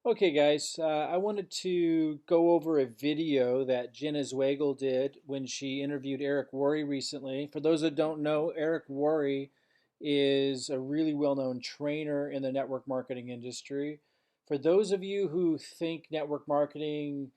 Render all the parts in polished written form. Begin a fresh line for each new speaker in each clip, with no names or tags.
Okay, guys, I wanted to go over a video that Jenna Zwagil did when she interviewed Eric Worre recently. For those that don't know, Eric Worre is a really well-known trainer in the network marketing industry. For those of you who think network marketing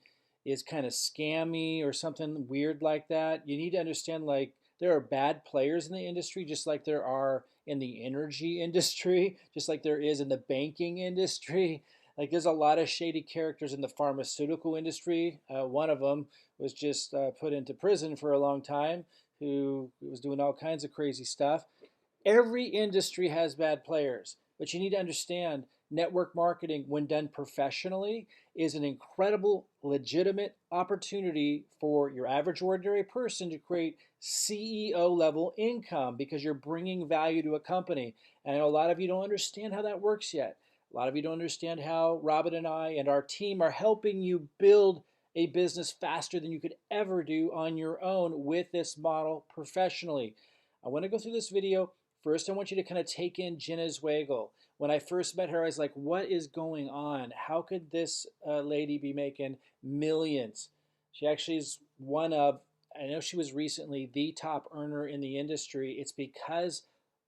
is kind of scammy or something weird like that, you need to understand like there are bad players in the industry, just like there are in the energy industry, just like there is in the banking industry. Like there's a lot of shady characters in the pharmaceutical industry. One of them was just put into prison for a long time, who was doing all kinds of crazy stuff. Every industry has bad players, but you need to understand network marketing, when done professionally, is an incredible, legitimate opportunity for your average ordinary person to create CEO level income because you're bringing value to a company. And I know a lot of you don't understand how that works yet. A lot of you don't understand how Robin and I and our team are helping you build a business faster than you could ever do on your own with this model professionally. I want to go through this video. First, I want you to kind of take in Jenna Zwagil. When I first met her, I was like, what is going on? How could this lady be making millions? She actually is one of, I know she was recently the top earner in the industry. It's because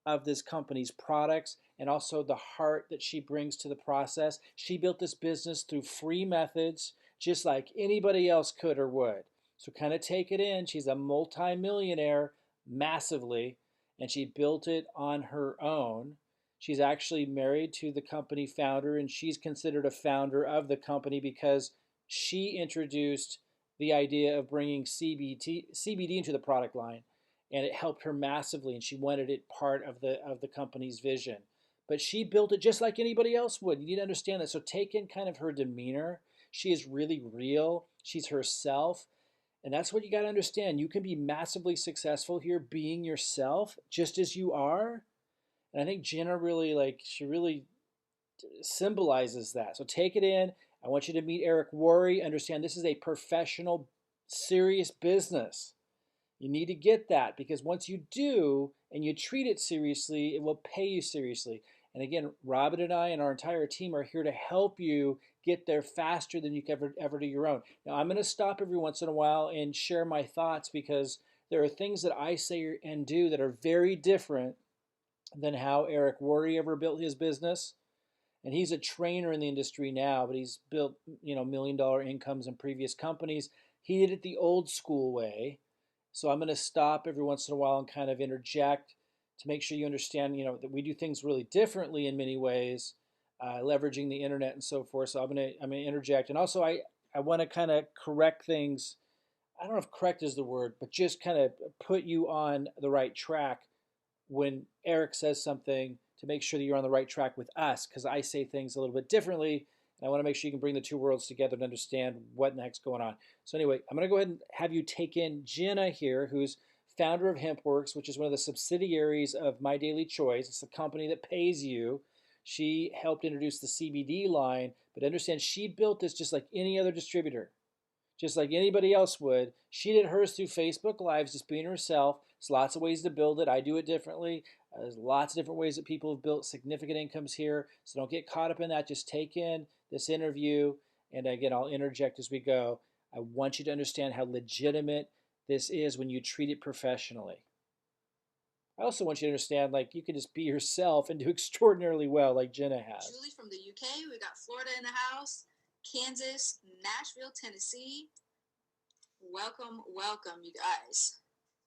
of this company's products and also the heart that she brings to the process. She built this business through free methods, just like anybody else could or would. So kind of take it in. She's a multi-millionaire massively, and she built it on her own. She's actually married to the company founder, and she's considered a founder of the company because she introduced the idea of bringing CBD into the product line, and it helped her massively, and she wanted it part of the company's vision. But she built it just like anybody else would. You need to understand that. So take in kind of her demeanor. She is really real. She's herself. And that's what you got to understand. You can be massively successful here being yourself just as you are. And I think Jenna really she really symbolizes that. So take it in. I want you to meet Eric Worre. Understand this is a professional, serious business. You need to get that because once you do and you treat it seriously, it will pay you seriously. And again, Robin and I and our entire team are here to help you get there faster than you can ever do your own. Now, I'm going to stop every once in a while and share my thoughts because there are things that I say and do that are very different than how Eric Worre ever built his business. And he's a trainer in the industry now, but he's built, $1 million incomes in previous companies. He did it the old school way. So I'm going to stop every once in a while and kind of interject to make sure you understand, that we do things really differently in many ways, leveraging the internet and so forth. So I'm gonna interject, and also I want to kind of correct things. I don't know if correct is the word, but just kind of put you on the right track when Eric says something to make sure that you're on the right track with us, because I say things a little bit differently. And I want to make sure you can bring the two worlds together and understand what in the heck's going on. So anyway, I'm going to go ahead and have you take in Jenna here, who's founder of HempWorks, which is one of the subsidiaries of My Daily Choice. It's the company that pays you. She helped introduce the CBD line, but understand she built this just like any other distributor, just like anybody else would. She did hers through Facebook Lives, just being herself. There's lots of ways to build it. I do it differently. There's lots of different ways that people have built significant incomes here. So don't get caught up in that. Just take in this interview. And again, I'll interject as we go. I want you to understand how legitimate this is when you treat it professionally. I also want you to understand, like, you can just be yourself and do extraordinarily well, like Jenna has.
Julie from the UK. We got Florida in the house, Kansas, Nashville, Tennessee. Welcome, welcome, you guys.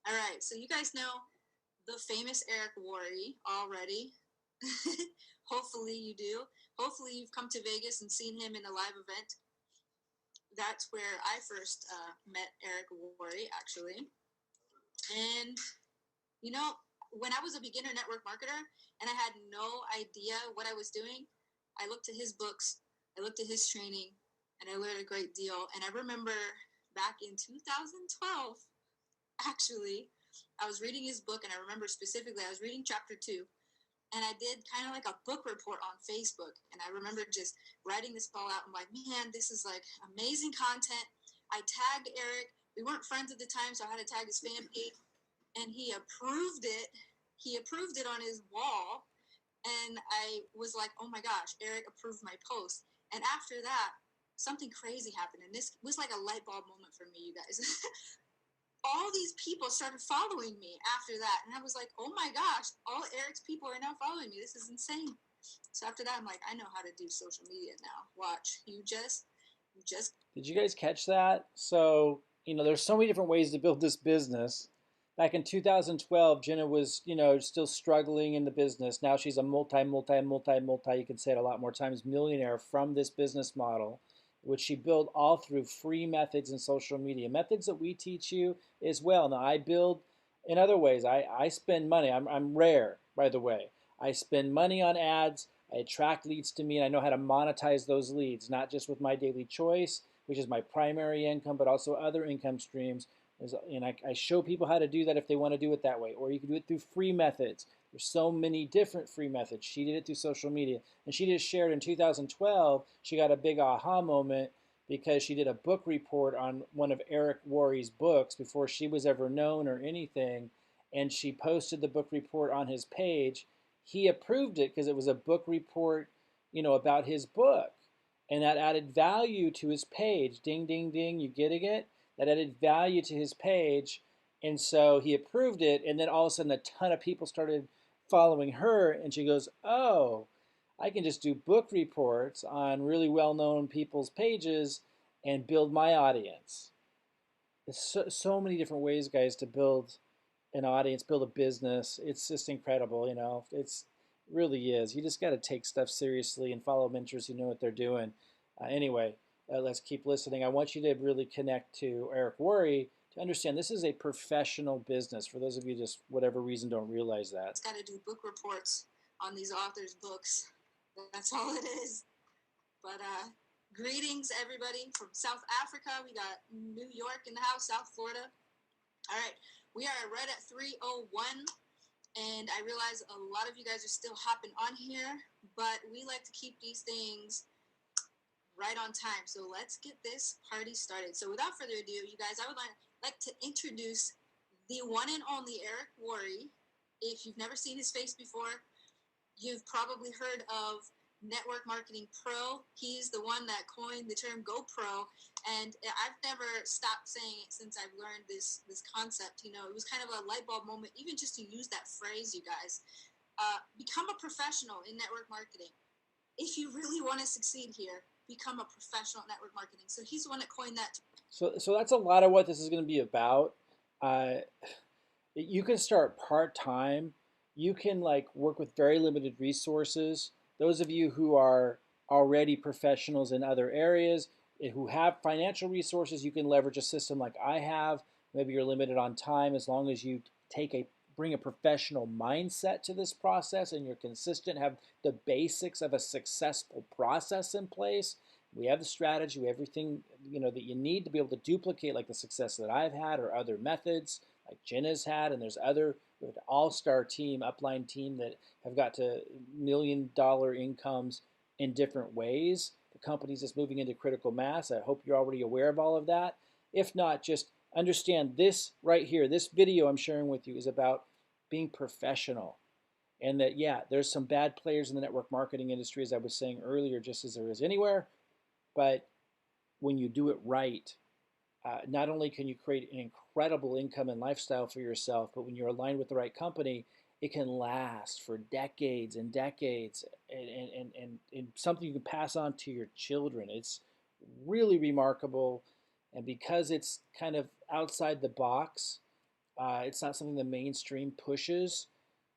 All right, so you guys know the famous Eric Worre already. Hopefully you do. Hopefully you've come to Vegas and seen him in a live event. That's where I first met Eric Worre, actually. And, you know, when I was a beginner network marketer and I had no idea what I was doing, I looked at his books, I looked at his training, and I learned a great deal. And I remember back in 2012, actually, I was reading his book, and I remember specifically, I was reading chapter 2, and I did kind of like a book report on Facebook. And I remember just writing this all out. I'm like, man, this is like amazing content. I tagged Eric. We weren't friends at the time, so I had to tag his fan page, and he approved it. He approved it on his wall, and I was like, oh my gosh, Eric approved my post. And after that, something crazy happened. And this was like a light bulb moment for me, you guys. All these people started following me after that. And I was like, oh my gosh, all Eric's people are now following me. This is insane. So after that, I'm like, I know how to do social media now. Watch. You just.
Did you guys catch that? So, there's so many different ways to build this business. Back in 2012, Jenna was, still struggling in the business. Now she's a multi, you can say it a lot more times, millionaire from this business model, which she built all through free methods and social media. Methods that we teach you as well. Now, I build in other ways. I spend money. I'm rare, by the way. I spend money on ads. I attract leads to me, and I know how to monetize those leads, not just with my daily choice, which is my primary income, but also other income streams. And I show people how to do that if they want to do it that way. Or you can do it through free methods. There's so many different free methods. She did it through social media. And she just shared in 2012, she got a big aha moment because she did a book report on one of Eric Worre's books before she was ever known or anything. And she posted the book report on his page. He approved it because it was a book report, about his book. And that added value to his page. Ding, ding, ding, you getting it? That added value to his page. And so he approved it. And then all of a sudden, a ton of people started following her. And she goes, oh, I can just do book reports on really well known people's pages and build my audience. There's so many different ways, guys, to build an audience, build a business. It's just incredible, It's really is. You just got to take stuff seriously and follow mentors who know what they're doing. Anyway, let's keep listening. I want you to really connect to Eric Worre to understand this is a professional business. For those of you just whatever reason don't realize that.
It's got to do book reports on these authors' books. That's all it is. But greetings, everybody from South Africa. We got New York in the house, South Florida. All right, we are right at 3:01, and I realize a lot of you guys are still hopping on here, but we like to keep these things right on time. So let's get this party started. So without further ado, you guys, I would like to introduce the one and only Eric Worre. If you've never seen his face before, you've probably heard of Network Marketing Pro. He's the one that coined the term GoPro, and I've never stopped saying it since I've learned this concept. It was kind of a light bulb moment, even just to use that phrase, you guys. Become a professional in network marketing. If you really want to succeed here, become a professional at network marketing. So he's the one that coined that.
So that's a lot of what this is going to be about. You can start part-time. You can work with very limited resources. Those of you who are already professionals in other areas, who have financial resources, you can leverage a system like I have. Maybe you're limited on time. As long as you bring a professional mindset to this process and you're consistent, have the basics of a successful process in place. We have the strategy, we have everything that you need to be able to duplicate like the success that I've had or other methods like Jenna's had, and there's other, we have an all-star team, upline team that have got to $1 million incomes in different ways. The company's just moving into critical mass. I hope you're already aware of all of that. If not, just understand this right here. This video I'm sharing with you is about being professional. And that, yeah, there's some bad players in the network marketing industry, as I was saying earlier, just as there is anywhere. But when you do it right, not only can you create an incredible income and lifestyle for yourself, but when you're aligned with the right company, it can last for decades and decades and something you can pass on to your children. It's really remarkable. And because it's kind of outside the box, it's not something the mainstream pushes.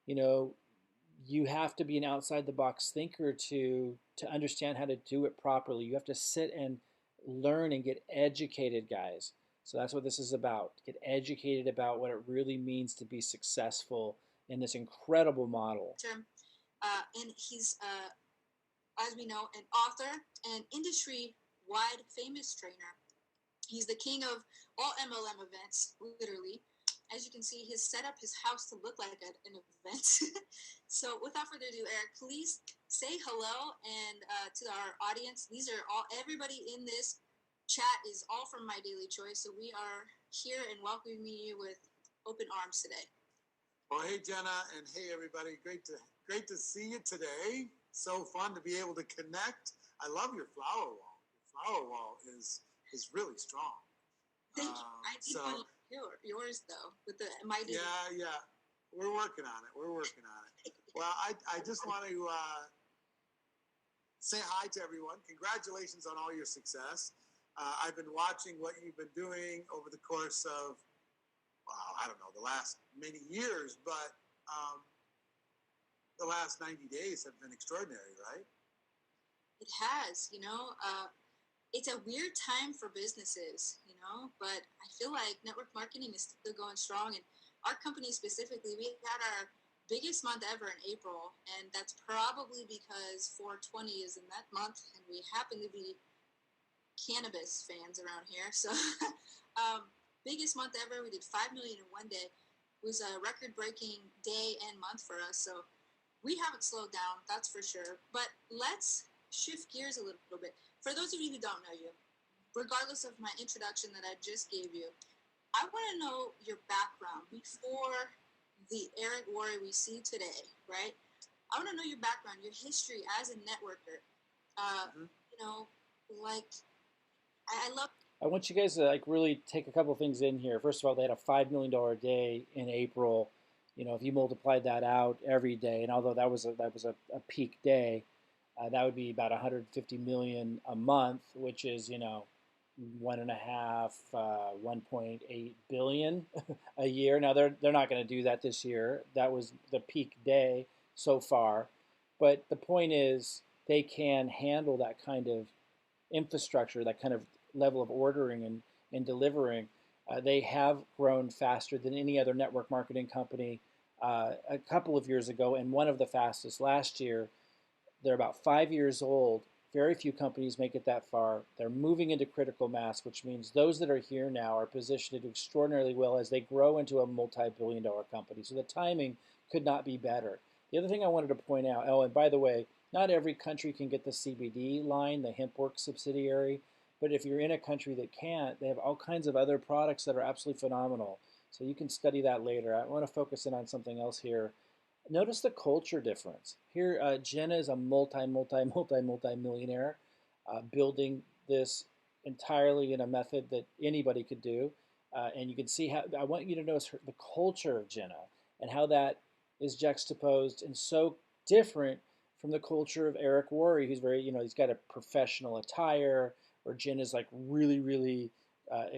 You have to be an outside the box thinker to understand how to do it properly. You have to sit and learn and get educated, guys. So that's what this is about. Get educated about what it really means to be successful in this incredible model.
And he's, as we know, an author and industry-wide famous trainer. He's the king of all MLM events, literally. As you can see, he's set up his house to look like an event. So without further ado, Eric, please say hello and to our audience. These are everybody in this chat is all from My Daily Choice. So we are here and welcoming you with open arms today.
Well, hey, Jenna, and hey, everybody. Great to see you today. So fun to be able to connect. I love your flower wall. Your flower wall is really strong.
Thank you. I did
So
one like yours though, with the mighty.
yeah, we're working on it. We're working on it. Well, I just want to say hi to everyone. Congratulations on all your success. I've been watching what you've been doing over the course of, well, I don't know, the last many years, but the last 90 days have been extraordinary, right?
It has, it's a weird time for businesses, but I feel like network marketing is still going strong. And our company specifically, we had our biggest month ever in April. And that's probably because 420 is in that month. And we happen to be cannabis fans around here. So biggest month ever. We did 5 million in one day. It was a record breaking day and month for us. So we haven't slowed down, that's for sure. But let's shift gears a little bit. For those of you who don't know you, regardless of my introduction that I just gave you, I want to know your background before the Eric Worre we see today, right? I want to know your background, your history as a networker. Like I love.
I want you guys to like really take a couple things in here. First of all, they had a $5 million day in April. If you multiplied that out every day, and although that was a peak day, that would be about 150 million a month, which is one and a half, 1.8 billion a year. Now they're not going to do that this year. That was the peak day so far, but the point is they can handle that kind of infrastructure, that kind of level of ordering and delivering. They have grown faster than any other network marketing company a couple of years ago, and one of the fastest last year. They're about 5 years old. Very few companies make it that far. They're moving into critical mass, which means those that are here now are positioned to do extraordinarily well as they grow into a multi-billion-dollar company. So the timing could not be better. The other thing I wanted to point out, oh, and by the way, not every country can get the CBD line, the HempWorks subsidiary, but if you're in a country that can't, they have all kinds of other products that are absolutely phenomenal. So you can study that later. I want to focus in on something else here. Notice the culture difference. Here, Jenna is a multi millionaire, building this entirely in a method that anybody could do. And you can see how, I want you to notice the culture of Jenna and how that is juxtaposed and so different from the culture of Eric Worre, who's very, he's got a professional attire, or Jenna's like really,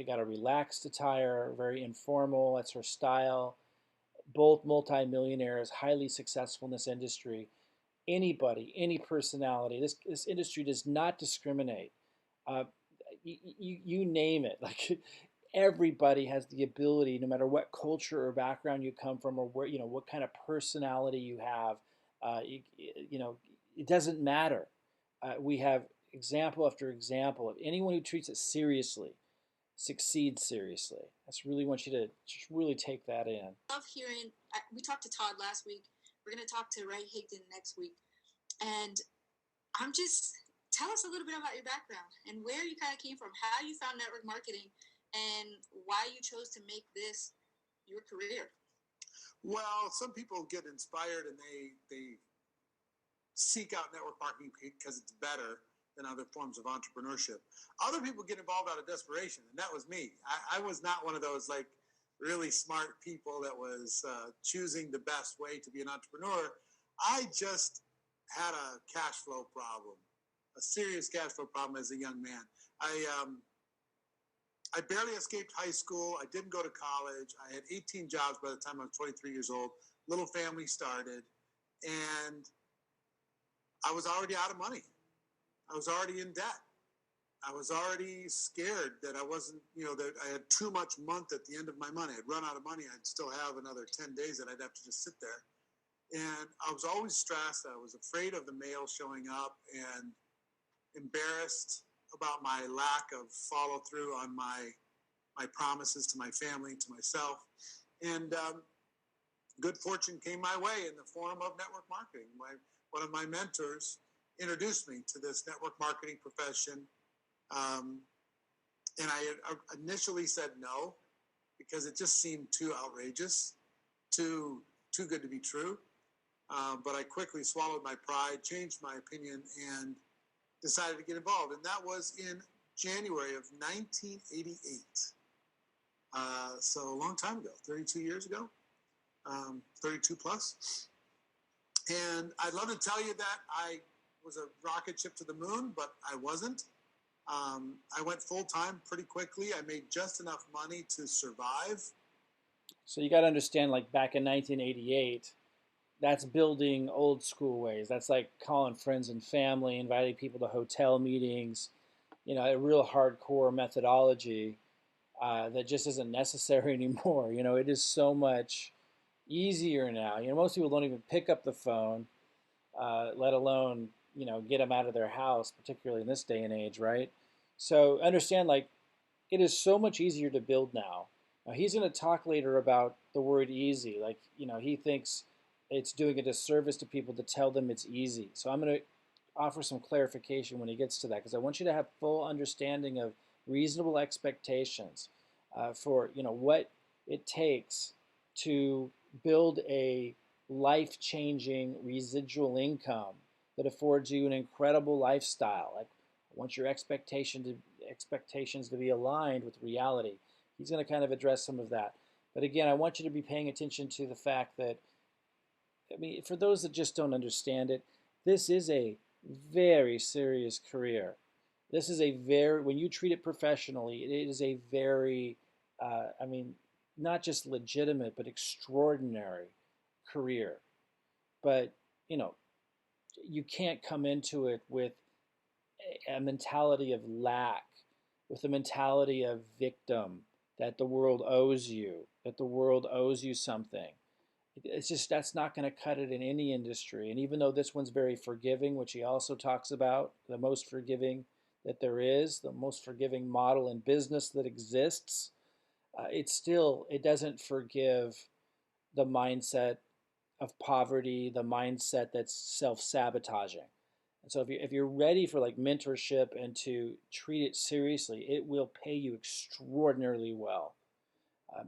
got a relaxed attire, very informal. That's her style. Both multimillionaires, highly successful in this industry. Anybody, any personality. This industry does not discriminate. Uh, you name it. Like everybody has the ability, no matter what culture or background you come from, or where what kind of personality you have. It doesn't matter. We have example after example of anyone who treats it seriously succeeds seriously. I just really want you to just really take that in.
Love hearing. We talked to Todd last week. We're going to talk to Ray Higdon next week, and tell us a little bit about your background and where you kind of came from, how you found network marketing, and why you chose to make this your career.
Well, some people get inspired and they seek out network marketing because it's better than other forms of entrepreneurship. Other people get involved out of desperation, and that was me. I was not one of those like really smart people that was choosing the best way to be an entrepreneur. I just had a cash flow problem, a serious cash flow problem as a young man. I barely escaped high school. I didn't go to college. I had 18 jobs by the time I was 23 years old. Little family started, and I was already out of money. I was already in debt. I was already scared that I wasn't, that I had too much month at the end of my money. I'd run out of money. I'd still have another 10 days that I'd have to just sit there. And I was always stressed. I was afraid of the mail showing up and embarrassed about my lack of follow through on my promises to my family, to myself. And good fortune came my way in the form of network marketing. One of my mentors introduced me to this network marketing profession. And I initially said no, because it just seemed too outrageous, too good to be true. But I quickly swallowed my pride, changed my opinion, and decided to get involved. And that was in January of 1988. So a long time ago, 32 years ago, 32 plus. And I'd love to tell you that I was a rocket ship to the moon, but I wasn't. I went full time pretty quickly. I made just enough money to survive.
So you got to understand, like back in 1988, that's building old school ways. That's like calling friends and family, inviting people to hotel meetings, a real hardcore methodology that just isn't necessary anymore. It is so much easier now. Most people don't even pick up the phone, let alone, get them out of their house, particularly in this day and age, right? So understand, like, it is so much easier to build now. Now he's going to talk later about the word easy. Like, he thinks it's doing a disservice to people to tell them it's easy. So I'm going to offer some clarification when he gets to that, because I want you to have full understanding of reasonable expectations for what it takes to build a life-changing residual income that affords you an incredible lifestyle. Like, I want your expectations to be aligned with reality. He's going to kind of address some of that. But again, I want you to be paying attention to the fact that, I mean, for those that just don't understand it, this is a very serious career. This is when you treat it professionally, it is a very, I mean, not just legitimate, but extraordinary career. But, you can't come into it with a mentality of lack, with a mentality of victim, that the world owes you, something. It's just, that's not going to cut it in any industry. And even though this one's very forgiving, which he also talks about, the most forgiving that there is, the most forgiving model in business that exists, it doesn't forgive the mindset of poverty, the mindset that's self-sabotaging. And so if you're ready for like mentorship and to treat it seriously, it will pay you extraordinarily well.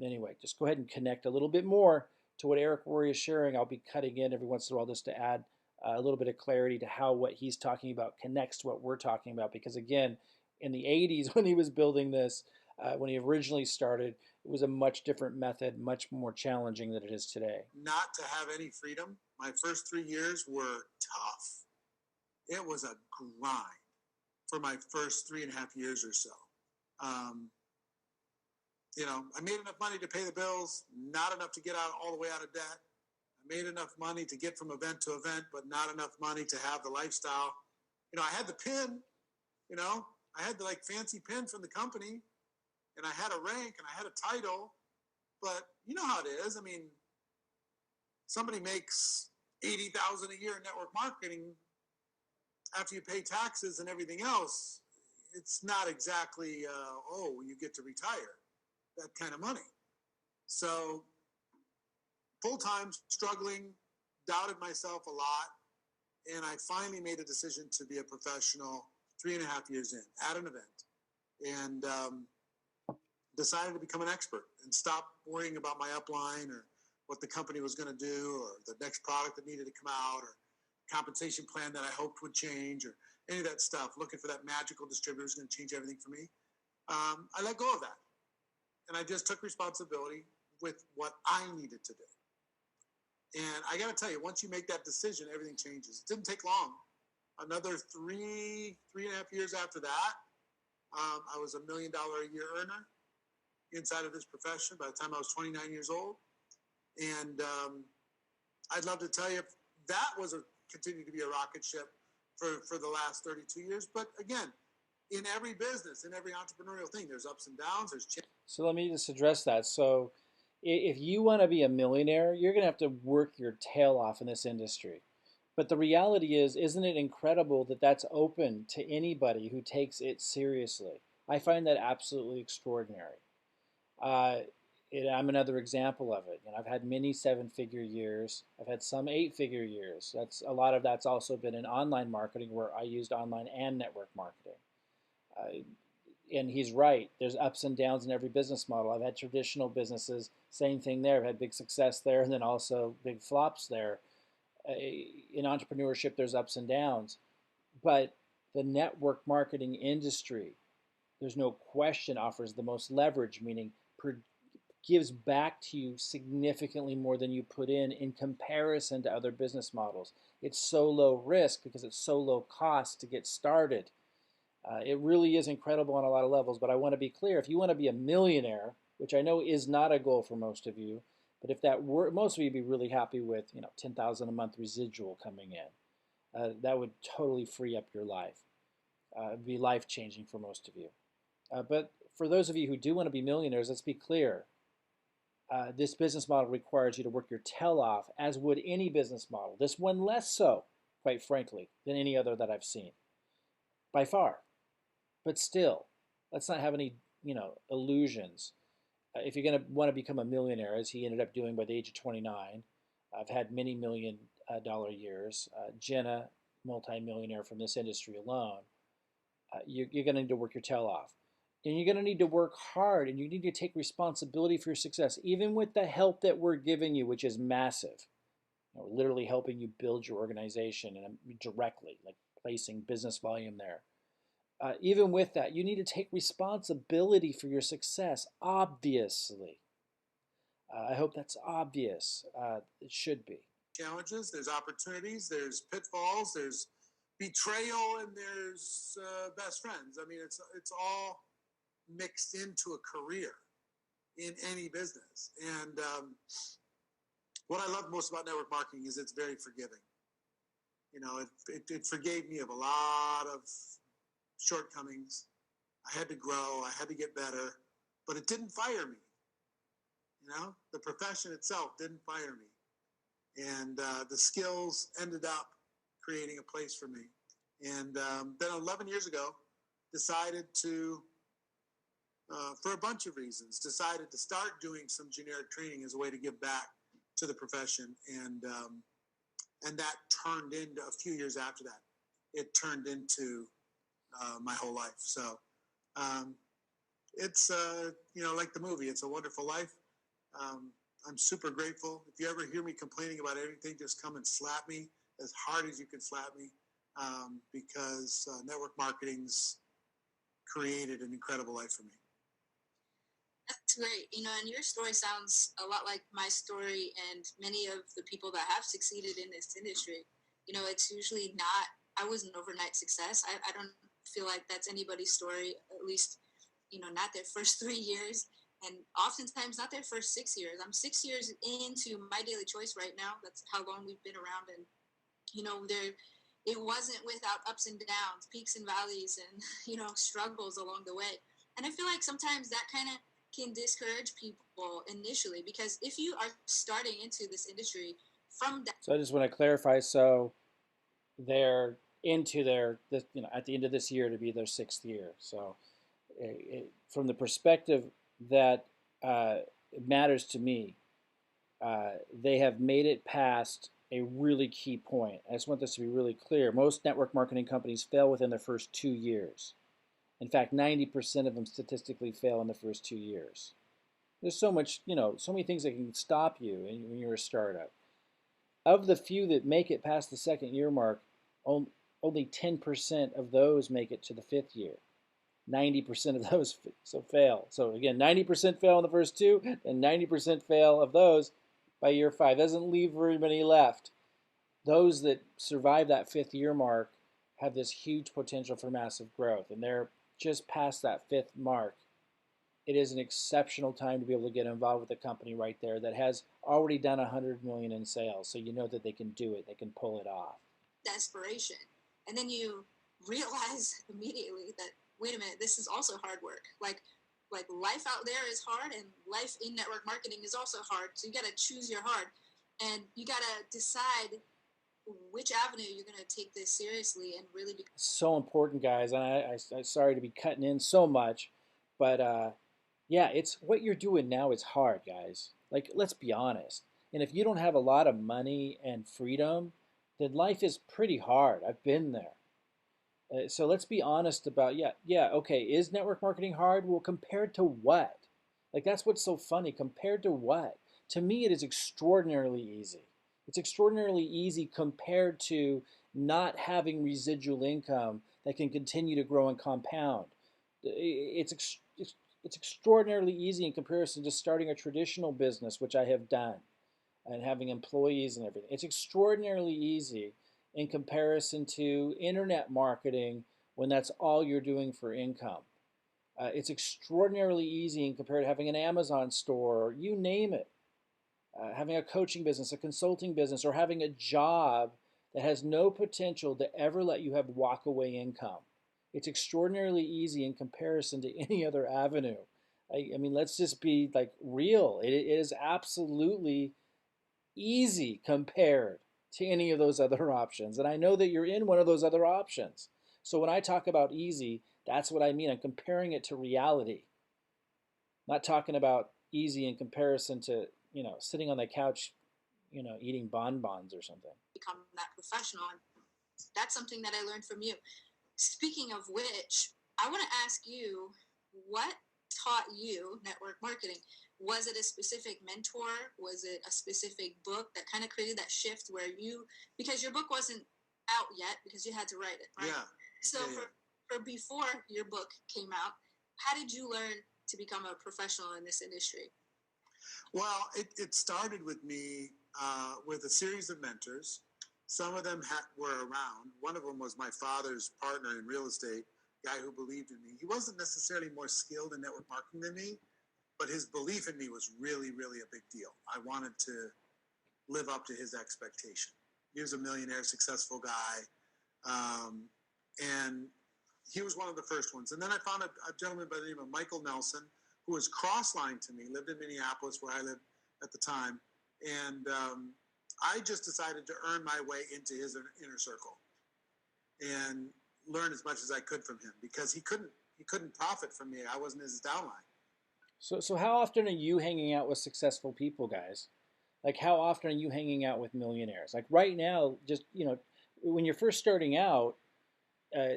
Anyway, just go ahead and connect a little bit more to what Eric Worre is sharing. I'll be cutting in every once in a while just to add a little bit of clarity to how what he's talking about connects to what we're talking about. Because again, in the 80s when he was building this, when he originally started, it was a much different method, much more challenging than it is today.
Not to have any freedom. My first 3 years were tough. It was a grind for my first 3.5 years or so. I made enough money to pay the bills, not enough to get out all the way out of debt. I made enough money to get from event to event, but not enough money to have the lifestyle. I had the pin, I had the like fancy pin from the company, and I had a rank and I had a title, but you know how it is. I mean, somebody makes $80,000 a year in network marketing. After you pay taxes and everything else, it's not exactly, you get to retire, that kind of money. So full-time, struggling, doubted myself a lot, and I finally made a decision to be a professional 3.5 years in at an event, and decided to become an expert and stop worrying about my upline or what the company was going to do or the next product that needed to come out or compensation plan that I hoped would change or any of that stuff, looking for that magical distributor who's going to change everything for me. I let go of that. And I just took responsibility with what I needed to do. And I got to tell you, once you make that decision, everything changes. It didn't take long. Another 3.5 years after that, I was $1 million a year earner inside of this profession by the time I was 29 years old. And I'd love to tell you if that was continued to be a rocket ship for the last 32 years. But again, in every business, in every entrepreneurial thing, there's ups and downs.
So let me just address that. So if you want to be a millionaire, you're going to have to work your tail off in this industry. But the reality is, isn't it incredible that that's open to anybody who takes it seriously? I find that absolutely extraordinary. I'm another example of it. I've had many 7-figure years. I've had some 8-figure years. A lot of that's also been in online marketing, where I used online and network marketing. And he's right. There's ups and downs in every business model. I've had traditional businesses, same thing there. I've had big success there, and then also big flops there. In entrepreneurship, there's ups and downs. But The network marketing industry, there's no question, offers the most leverage, meaning gives back to you significantly more than you put in comparison to other business models. It's so low risk because it's so low cost to get started. It really is incredible on a lot of levels, but I want to be clear, if you want to be a millionaire, which I know is not a goal for most of you, but if that were, most of you would be really happy with, 10,000 a month residual coming in. That would totally free up your life. Be life changing for most of you. But for those of you who do want to be millionaires, let's be clear. This business model requires you to work your tail off, as would any business model. This one less so, quite frankly, than any other that I've seen, by far. But still, let's not have any, illusions. If you're going to want to become a millionaire, as he ended up doing by the age of 29, I've had many $1 million years. Jenna, multi-millionaire from this industry alone. You're going to need to work your tail off. And you're going to need to work hard, and you need to take responsibility for your success, even with the help that we're giving you, which is massive. We're literally helping you build your organization and directly, like placing business volume there. Even with that, you need to take responsibility for your success, obviously. I hope that's obvious. It should be.
Challenges, there's opportunities, there's pitfalls, there's betrayal, and there's best friends. I mean, it's all mixed into a career in any business. And what I love most about network marketing is it's very forgiving. It forgave me of a lot of shortcomings. I had to grow, I had to get better, but it didn't fire me. The profession itself didn't fire me. And the skills ended up creating a place for me. And then 11 years ago, decided to, for a bunch of reasons, decided to start doing some generic training as a way to give back to the profession. And that turned into, a few years after that, it turned into my whole life. So it's, like the movie, It's a Wonderful Life. I'm super grateful. If you ever hear me complaining about anything, just come and slap me as hard as you can slap me, because network marketing's created an incredible life for me.
That's great. And your story sounds a lot like my story and many of the people that have succeeded in this industry. It's usually not, I was an overnight success. I don't feel like that's anybody's story, at least, not their first 3 years. And oftentimes not their first 6 years. I'm 6 years into My Daily Choice right now. That's how long we've been around. And, it wasn't without ups and downs, peaks and valleys, and, struggles along the way. And I feel like sometimes that kind of can discourage people initially, because if you are starting into this industry from that.
So I just want to clarify. So they're into at the end of this year to be their 6th year. So from the perspective that it matters to me, they have made it past a really key point. I just want this to be really clear. Most network marketing companies fail within their first 2 years. In fact, 90% of them statistically fail in the first 2 years. There's so much, so many things that can stop you when you're a startup. Of the few that make it past the 2nd year mark, only 10% of those make it to the 5th year. 90% of those fail. So again, 90% fail in the first 2, and 90% fail of those by year 5. Doesn't leave very many left. Those that survive that 5th year mark have this huge potential for massive growth, and they're just past that 5th mark. It is an exceptional time to be able to get involved with a company right there that has already done 100 million in sales. So you know that they can do it, they can pull it off.
Desperation. And then you realize immediately that, wait a minute, this is also hard work. Like life out there is hard, and life in network marketing is also hard. So you got to choose your hard, and you got to decide which avenue you're going to take this seriously and really be.
So important, guys. And I'm sorry to be cutting in so much, but yeah, it's what you're doing now is hard, guys. Like, let's be honest. And if you don't have a lot of money and freedom, then life is pretty hard. I've been there. So let's be honest about, okay, is network marketing hard? Well, compared to what? Like, that's what's so funny. Compared to what? To me, it is extraordinarily easy. It's extraordinarily easy compared to not having residual income that can continue to grow and compound. It's extraordinarily easy in comparison to starting a traditional business, which I have done, and having employees and everything. It's extraordinarily easy in comparison to internet marketing when that's all you're doing for income. It's extraordinarily easy in compared to having an Amazon store, or you name it, having a coaching business, a consulting business, or having a job that has no potential to ever let you have walkaway income. It's extraordinarily easy in comparison to any other avenue. I mean, let's just be like real. It is absolutely easy compared to any of those other options. And I know that you're in one of those other options. So when I talk about easy, that's what I mean. I'm comparing it to reality. Not talking about easy in comparison to, sitting on the couch, eating bonbons or something.
Become that professional. And that's something that I learned from you. Speaking of which, I want to ask you, what taught you network marketing? Was it a specific mentor? Was it a specific book that kind of created that shift where because your book wasn't out yet because you had to write it, right?
Yeah.
So for before your book came out, how did you learn to become a professional in this industry?
Well, it started with me with a series of mentors. Some of them were around. One of them was my father's partner in real estate, guy who believed in me. He wasn't necessarily more skilled in network marketing than me, but his belief in me was really, really a big deal. I wanted to live up to his expectation. He was a millionaire, successful guy, and he was one of the first ones. And then I found a gentleman by the name of Michael Nelson, who was cross-line to me, lived in Minneapolis where I lived at the time, and I just decided to earn my way into his inner circle and learn as much as I could from him because he couldn't profit from me. I wasn't his downline.
So how often are you hanging out with successful people, guys? Like how often are you hanging out with millionaires? Like right now, just when you're first starting out,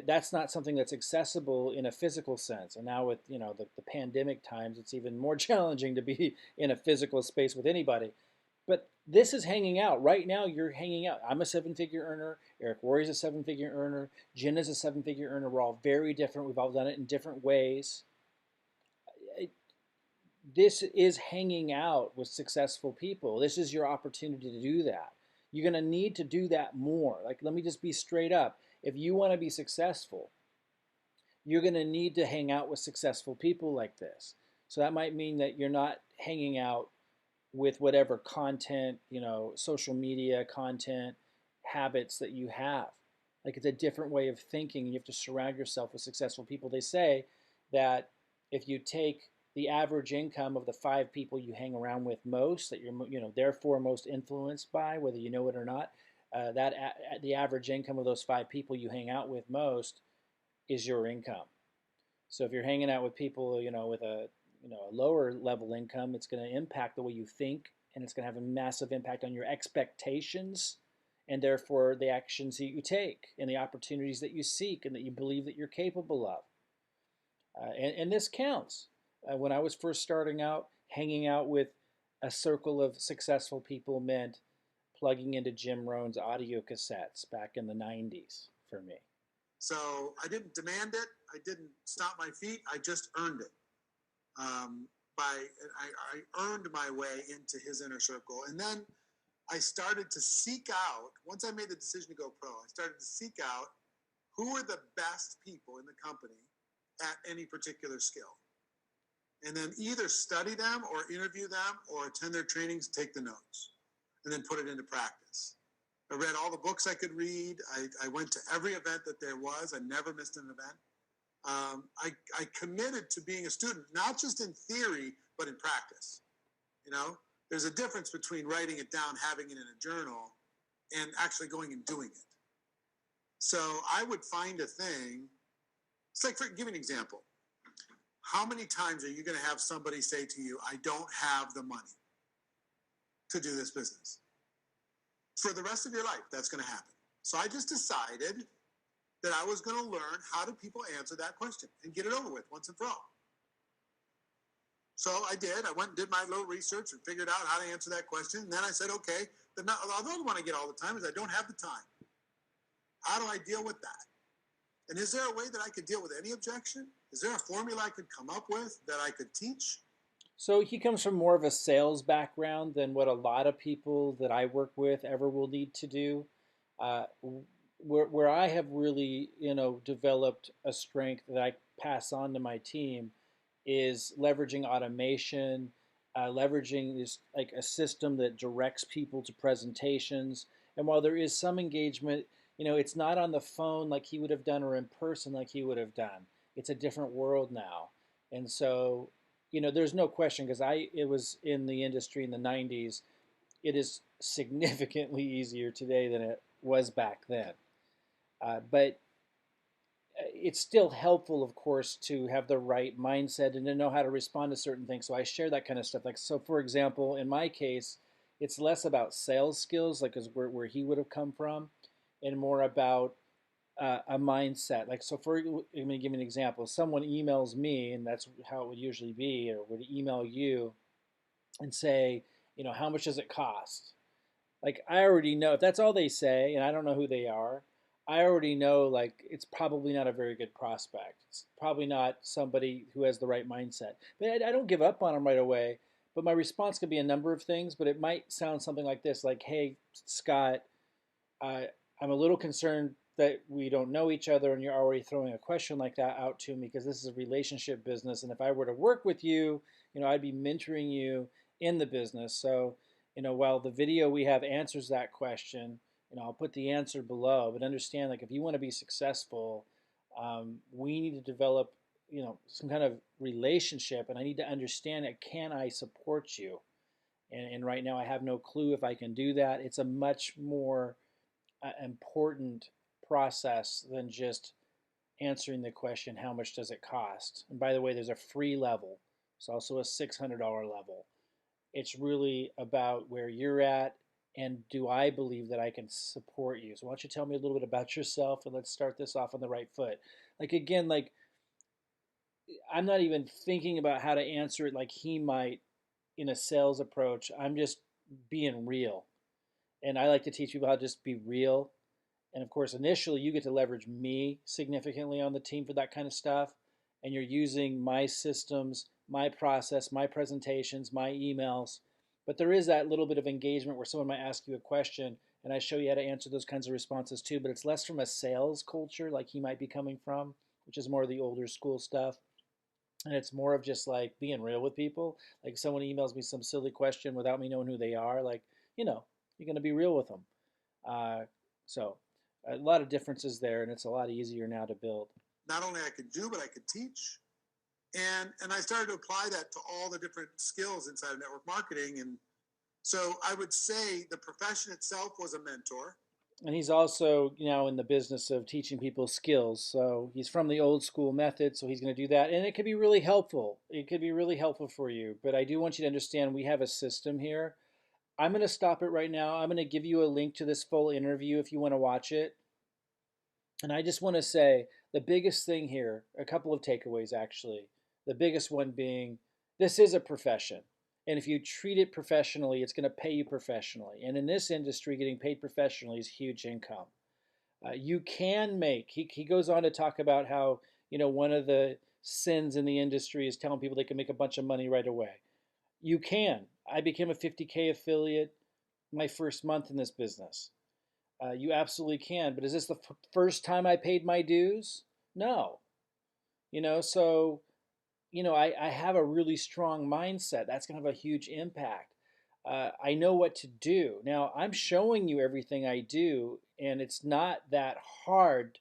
that's not something that's accessible in a physical sense. And now with the pandemic times, it's even more challenging to be in a physical space with anybody. But this is hanging out. Right now, you're hanging out. I'm a seven-figure earner. Eric Worre's a seven-figure earner. Jenna's a seven-figure earner. We're all very different. We've all done it in different ways. This is hanging out with successful people. This is your opportunity to do that. You're going to need to do that more. Like, let me just be straight up. If you want to be successful, you're going to need to hang out with successful people like this. So that might mean that you're not hanging out with whatever content, social media content habits that you have. Like it's a different way of thinking. You have to surround yourself with successful people. They say that if you take the average income of the 5 people you hang around with most, that you're therefore most influenced by, whether you know it or not, the average income of those 5 people you hang out with most is your income. So if you're hanging out with people, with a lower level income, it's going to impact the way you think, and it's going to have a massive impact on your expectations, and therefore the actions that you take and the opportunities that you seek and that you believe that you're capable of. And this counts. When I was first starting out, hanging out with a circle of successful people meant plugging into Jim Rohn's audio cassettes back in the 90s for me.
So I didn't demand it. I didn't stomp my feet. I just earned it. I earned my way into his inner circle. And then I started to seek out, once I made the decision to go pro, I started to seek out who were the best people in the company at any particular skill. And then either study them or interview them or attend their trainings, take the notes, and then put it into practice. I read all the books I could read. I went to every event that there was. I never missed an event. I committed to being a student, not just in theory, but in practice. There's a difference between writing it down, having it in a journal, and actually going and doing it. So I would find a thing. It's like, give me an example. How many times are you going to have somebody say to you, I don't have the money to do this business? For the rest of your life, that's going to happen. So I just decided that I was going to learn how do people answer that question and get it over with once and for all. So I did. I went and did my little research and figured out how to answer that question. And then I said, okay, the other one I get all the time is I don't have the time. How do I deal with that? And is there a way that I could deal with any objection? Is there a formula I could come up with that I could teach?
So he comes from more of a sales background than what a lot of people that I work with ever will need to do. Uh, where I have really, developed a strength that I pass on to my team is leveraging automation, leveraging this like a system that directs people to presentations. And while there is some engagement, it's not on the phone like he would have done or in person like he would have done. It's a different world now. And so, there's no question because it was in the industry in the 90s. It is significantly easier today than it was back then. But it's still helpful, of course, to have the right mindset and to know how to respond to certain things. So I share that kind of stuff. Like, so for example, in my case, it's less about sales skills, like is where he would have come from, and more about a mindset. Like, so for, I'm going to give you an example. Someone emails me, and that's how it would usually be, or would email you and say, how much does it cost? Like I already know if that's all they say, and I don't know who they are. I already know like it's probably not a very good prospect. It's probably not somebody who has the right mindset. But I don't give up on them right away. But my response could be a number of things. But it might sound something like this: like, "Hey, Scott, I, I'm a little concerned that we don't know each other, and you're already throwing a question like that out to me because this is a relationship business, and if I were to work with you, I'd be mentoring you in the business. So, while the video we have answers that question, I'll put the answer below. But understand, like, if you want to be successful, we need to develop, some kind of relationship, and I need to understand it. Can I support you? And right now, I have no clue if I can do that. It's a much more important process than just answering the question, how much does it cost? And by the way, there's a free level. There's also a $600 level. It's really about where you're at and do I believe that I can support you? So why don't you tell me a little bit about yourself and let's start this off on the right foot. Like again, like I'm not even thinking about how to answer it like he might in a sales approach. I'm just being real. And I like to teach people how to just be real. And of course, initially, you get to leverage me significantly on the team for that kind of stuff. And you're using my systems, my process, my presentations, my emails. But there is that little bit of engagement where someone might ask you a question and I show you how to answer those kinds of responses too. But it's less from a sales culture like he might be coming from, which is more of the older school stuff. And it's more of just like being real with people. Like someone emails me some silly question without me knowing who they are, like, you're going to be real with them. Uh, so a lot of differences there, and it's a lot easier now to build.
Not only I could do, but I could teach. And I started to apply that to all the different skills inside of network marketing. And so I would say the profession itself was a mentor.
And he's also now in the business of teaching people skills. So he's from the old school method, so he's going to do that. And it could be really helpful. It could be really helpful for you. But I do want you to understand we have a system here. I'm going to stop it right now. I'm going to give you a link to this full interview if you want to watch it. And I just want to say the biggest thing here, a couple of takeaways actually. The biggest one being this is a profession. And if you treat it professionally, it's going to pay you professionally. And in this industry, getting paid professionally is huge income. You can make, he goes on to talk about how, one of the sins in the industry is telling people they can make a bunch of money right away. You can. I became a 50K affiliate my first month in this business. You absolutely can. But is this the first time I paid my dues? No. So, I have a really strong mindset. That's going to have a huge impact. I know what to do. Now, I'm showing you everything I do, and it's not that hard,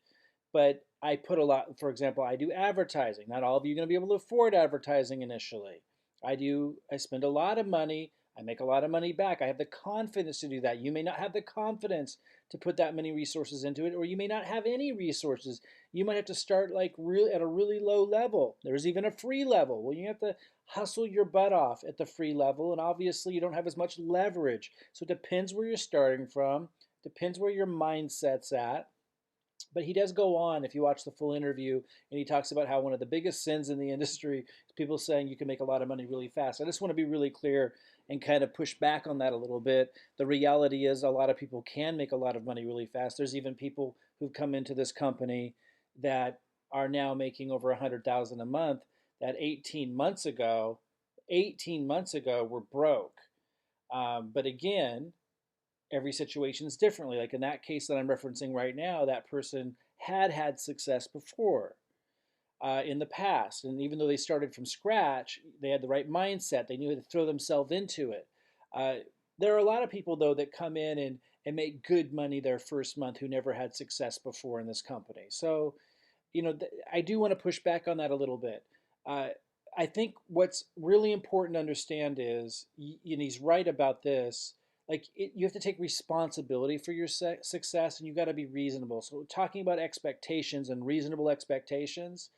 but I put a lot, for example, I do advertising. Not all of you are going to be able to afford advertising initially. I spend a lot of money. I make a lot of money back. I have the confidence to do that. You may not have the confidence to put that many resources into it, or you may not have any resources. You might have to start like real at a really low level. There's even a free level. Well, you have to hustle your butt off at the free level, and obviously you don't have as much leverage. So it depends where you're starting from, depends where your mindset's at. But he does go on, if you watch the full interview, and he talks about how one of the biggest sins in the industry is people saying you can make a lot of money really fast. I just want to be really clear and kind of push back on that a little bit. The reality is a lot of people can make a lot of money really fast. There's even people who've come into this company that are now making over 100,000 a month that 18 months ago were broke. But again, every situation is differently. Like in that case that I'm referencing right now, that person had success before in the past. And even though they started from scratch, they had the right mindset. They knew how to throw themselves into it. Uh, there are a lot of people, though, that come in and make good money their first month who never had success before in this company. So, I do want to push back on that a little bit. Uh, I think what's really important to understand is, he's right about this. Like you have to take responsibility for your success, and you got to be reasonable. So, talking about expectations and reasonable expectations,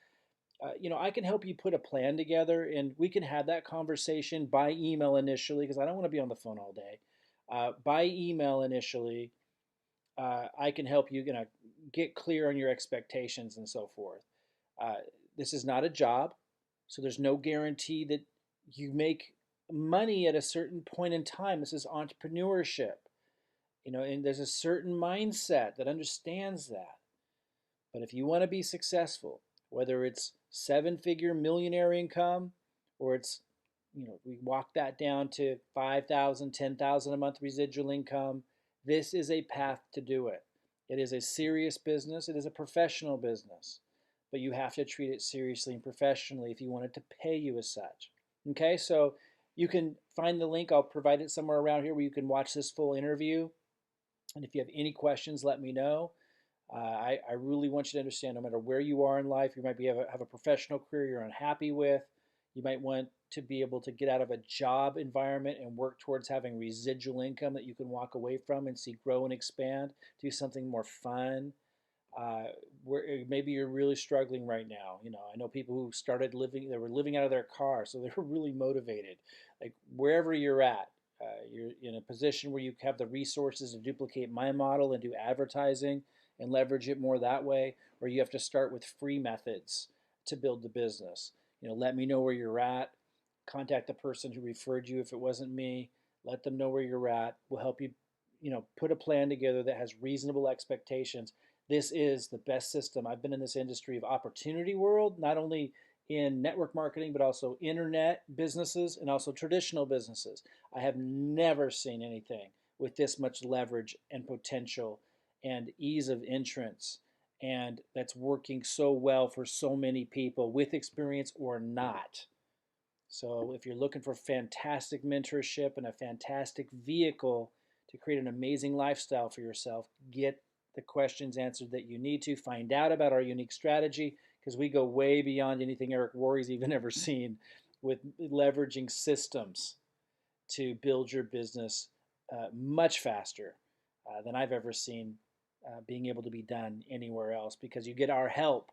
I can help you put a plan together, and we can have that conversation by email initially because I don't want to be on the phone all day. By email initially, I can help you, get clear on your expectations and so forth. Uh, this is not a job, so there's no guarantee that you make money at a certain point in time. This is entrepreneurship, and there's a certain mindset that understands that. But if you want to be successful, whether it's seven-figure millionaire income or it's, we walk that down to 5,000, 10,000 a month residual income, this is a path to do it. It is a serious business. It is a professional business, but you have to treat it seriously and professionally if you want it to pay you as such. Okay, so you can find the link. I'll provide it somewhere around here where you can watch this full interview. And if you have any questions, let me know. I really want you to understand no matter where you are in life, you might have a professional career you're unhappy with. You might want to be able to get out of a job environment and work towards having residual income that you can walk away from and see grow and expand, do something more fun. Uh, where maybe you're really struggling right now. I know people who started living, they were living out of their car, so they were really motivated. Like wherever you're at, you're in a position where you have the resources to duplicate my model and do advertising and leverage it more that way, or you have to start with free methods to build the business. Let me know where you're at. Contact the person who referred you if it wasn't me. Let them know where you're at. We'll help you, put a plan together that has reasonable expectations. This is the best system. I've been in this industry of opportunity world, not only in network marketing, but also internet businesses and also traditional businesses. I have never seen anything with this much leverage and potential and ease of entrance. And that's working so well for so many people with experience or not. So if you're looking for fantastic mentorship and a fantastic vehicle to create an amazing lifestyle for yourself, get the questions answered that you need to. Find out about our unique strategy because we go way beyond anything Eric Worre's even ever seen with leveraging systems to build your business much faster than I've ever seen being able to be done anywhere else because you get our help.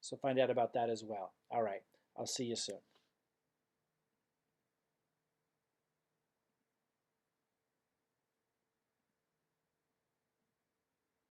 So find out about that as well. All right. I'll see you soon.